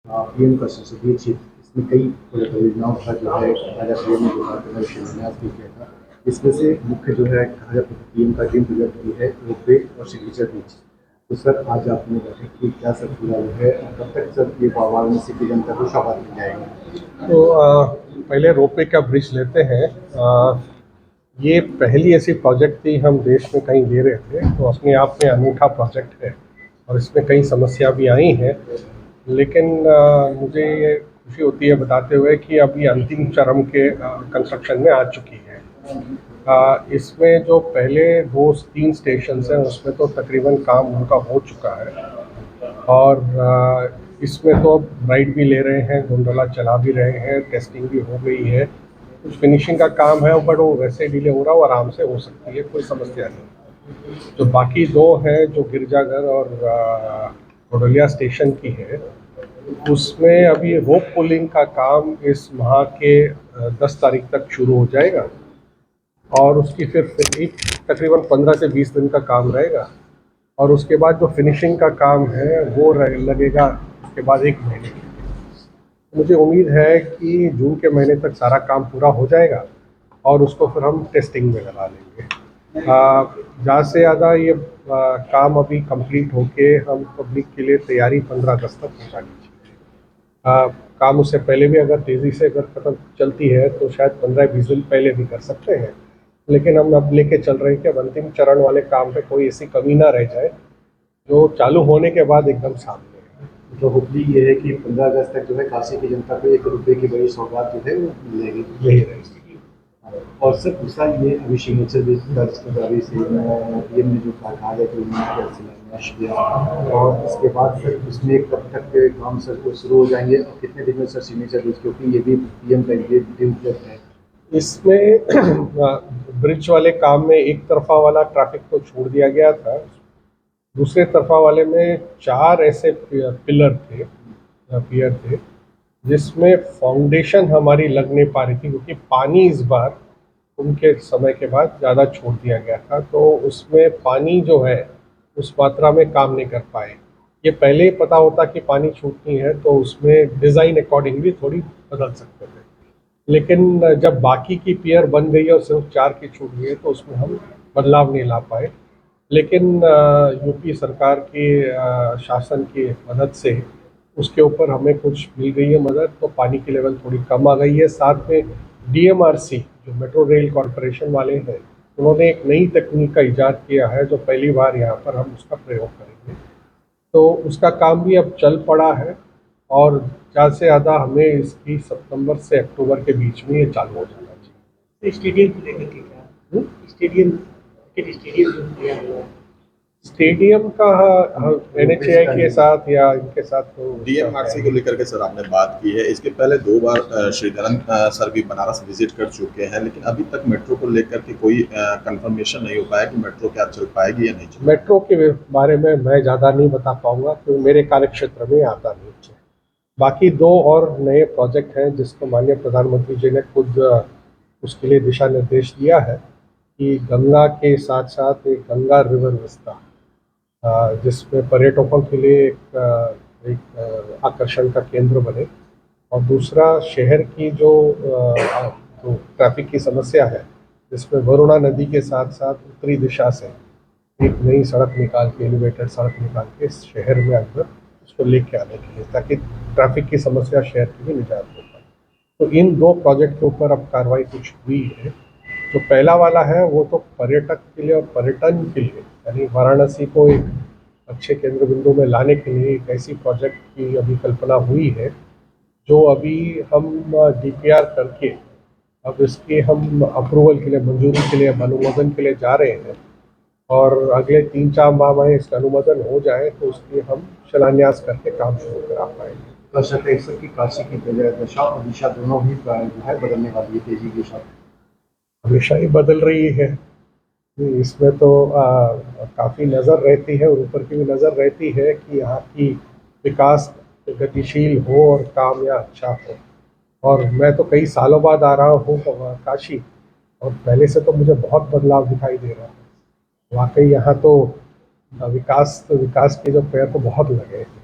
PM का संसदीय क्षेत्र, इसमें कई परियोजनाओं का जो है राजा पीएम ने जो है शिलान्यास भी किया था। इसमें से मुख्य जो है कहा जाता है पीएम का ड्रीम प्रोजेक्ट भी है रोपवे और सिग्नेचर ब्रिज। तो सर आज आपने बताया कि क्या सब पूरा जो है और कब तक सर ये वाराणसी की जनता को सौगात मिल जाएगा। तो पहले रोपवे का ब्रिज लेते हैं। ये पहली ऐसी प्रोजेक्ट थी हम देश में कहीं ले रहे थे, तो अपने आप में अनूठा प्रोजेक्ट है और इसमें कई समस्या भी आई हैं, लेकिन मुझे ये खुशी होती है बताते हुए कि अभी अंतिम चरण के कंस्ट्रक्शन में आ चुकी है। इसमें जो पहले 2-3 स्टेशन हैं उसमें तो तकरीबन काम उनका हो चुका है और इसमें तो अब राइड भी ले रहे हैं, गोंडोला चला भी रहे हैं, टेस्टिंग भी हो गई है। कुछ फिनिशिंग का काम है बट वो वैसे डिले हो रहा है, वो आराम से हो सकती है, कोई समस्या नहीं। जो बाकी दो हैं जो गिरजाघर और गोंडोलिया स्टेशन की है, उसमें अभी रोप पुलिंग का काम इस माह के 10 तारीख तक शुरू हो जाएगा और उसकी फिर तकरीबन 15 से 20 दिन का काम रहेगा और उसके बाद जो फिनिशिंग का काम है वो लगेगा उसके बाद 1 महीने के लिए। मुझे उम्मीद है कि जून के महीने तक सारा काम पूरा हो जाएगा और उसको फिर हम टेस्टिंग में लगा लेंगे। ज़्यादा से ज़्यादा ये काम अभी कंप्लीट होके हम पब्लिक के लिए तैयारी 15 अगस्त तक पहुँचानी चाहिए। काम उससे पहले भी अगर तेज़ी से अगर खत्म चलती है तो शायद 15-20 दिन पहले भी कर सकते हैं, लेकिन हम अब लेके चल रहे हैं कि अब अंतिम चरण वाले काम पे कोई ऐसी कमी ना रह जाए जो चालू होने के बाद एकदम सामने है। तो होपली ये है कि 15 अगस्त तक जो है काशी की जनता को 1 रुपये की बड़ी सौगात जो है वो मिलेगी, यही रहेगी। और सर दूसरा ये अभी सिग्नेचर ब्रिज का अभी से पीएम ने जो कहा है कि उन्होंने शिलान्यास किया और इसके बाद सर उसमें कब तक के काम सर को शुरू हो जाएंगे और कितने दिन में सर सिग्नेचर ब्रिज, क्योंकि ये भी पीएम का ये ड्रीम प्रोजेक्ट है। इसमें ब्रिज वाले काम में एक तरफा वाला ट्रैफिक तो छोड़ दिया गया था, दूसरे तरफा वाले में 4 ऐसे पियर थे जिसमें फाउंडेशन हमारी लग नहीं पा रही थी क्योंकि पानी इस बार उनके समय के बाद ज़्यादा छोड़ दिया गया था, तो उसमें पानी जो है उस मात्रा में काम नहीं कर पाए। ये पहले ही पता होता कि पानी छूटनी है तो उसमें डिज़ाइन अकॉर्डिंग भी थोड़ी बदल सकते थे, लेकिन जब बाकी की पियर बन गई और सिर्फ 4 की छूट गई तो उसमें हम बदलाव नहीं ला पाए। लेकिन यूपी सरकार की शासन की मदद से उसके ऊपर हमें कुछ मिल गई है मदद, तो पानी की लेवल थोड़ी कम आ गई है। साथ में डीएमआरसी जो मेट्रो रेल कॉरपोरेशन वाले हैं, उन्होंने एक नई तकनीक का इजाद किया है जो पहली बार यहाँ पर हम उसका प्रयोग करेंगे, तो उसका काम भी अब चल पड़ा है और ज़्यादा से ज़्यादा हमें इसकी सितंबर से अक्टूबर के बीच में ये चालू हो जाना चाहिए। स्टेडियम को लेकर के क्या स्टेडियम क्रिकेट स्टेडियम जो दिया हुआ है, स्टेडियम का एनएचएआई के साथ या इनके साथ तो डीएमआरसी को लेकर के सर आपने बात की है। इसके पहले 2 बार श्रीधरन सर भी बनारस विजिट कर चुके हैं, लेकिन अभी तक मेट्रो को लेकर के कोई कंफर्मेशन नहीं हो पाया कि मेट्रो क्या चल पाएगी या नहीं चल। मेट्रो के बारे में मैं ज़्यादा नहीं बता पाऊंगा क्योंकि मेरे कार्यक्षेत्र में आता नहीं है। बाकी 2 और नए प्रोजेक्ट हैं जिसको माननीय प्रधानमंत्री जी ने खुद उसके लिए दिशा निर्देश दिया है कि गंगा के साथ साथ एक गंगा रिवर विस्ता जिसमें पर्यटकों के लिए एक आकर्षण का केंद्र बने, और दूसरा शहर की जो ट्रैफिक की समस्या है जिसमें वरुणा नदी के साथ साथ उत्तरी दिशा से एक नई सड़क निकाल के, एलिवेटेड सड़क निकाल के शहर में अंदर उसको लेके आने के लिए, ताकि ट्रैफिक की समस्या शहर की भी निजात हो पाए। तो इन 2 प्रोजेक्ट के ऊपर अब कार्रवाई कुछ हुई है। जो पहला वाला है वो तो पर्यटक के लिए और पर्यटन के लिए, यानी वाराणसी को एक अच्छे केंद्र बिंदु में लाने के लिए एक ऐसी प्रोजेक्ट की अभी कल्पना हुई है जो अभी हम डीपीआर करके अब इसके हम अप्रूवल के लिए, मंजूरी के लिए, अनुमोदन के लिए जा रहे हैं और अगले 3-4 माह में इसका अनुमोदन हो जाए तो उसके हम शिलान्यास करके काम शुरू करा पाएंगे। तो सर की काशी की दशा और दिशा दोनों ही जो है बदलने वाली है तेजी के साथ, हमेशा ही बदल रही है। इसमें तो काफ़ी नज़र रहती है और ऊपर की भी नज़र रहती है कि यहाँ की विकास गतिशील हो और काम यहाँ अच्छा हो। और मैं तो कई सालों बाद आ रहा हूँ काशी, और पहले से तो मुझे बहुत बदलाव दिखाई दे रहा है। वाकई यहाँ तो विकास के जो पेड़ तो बहुत लगे हैं।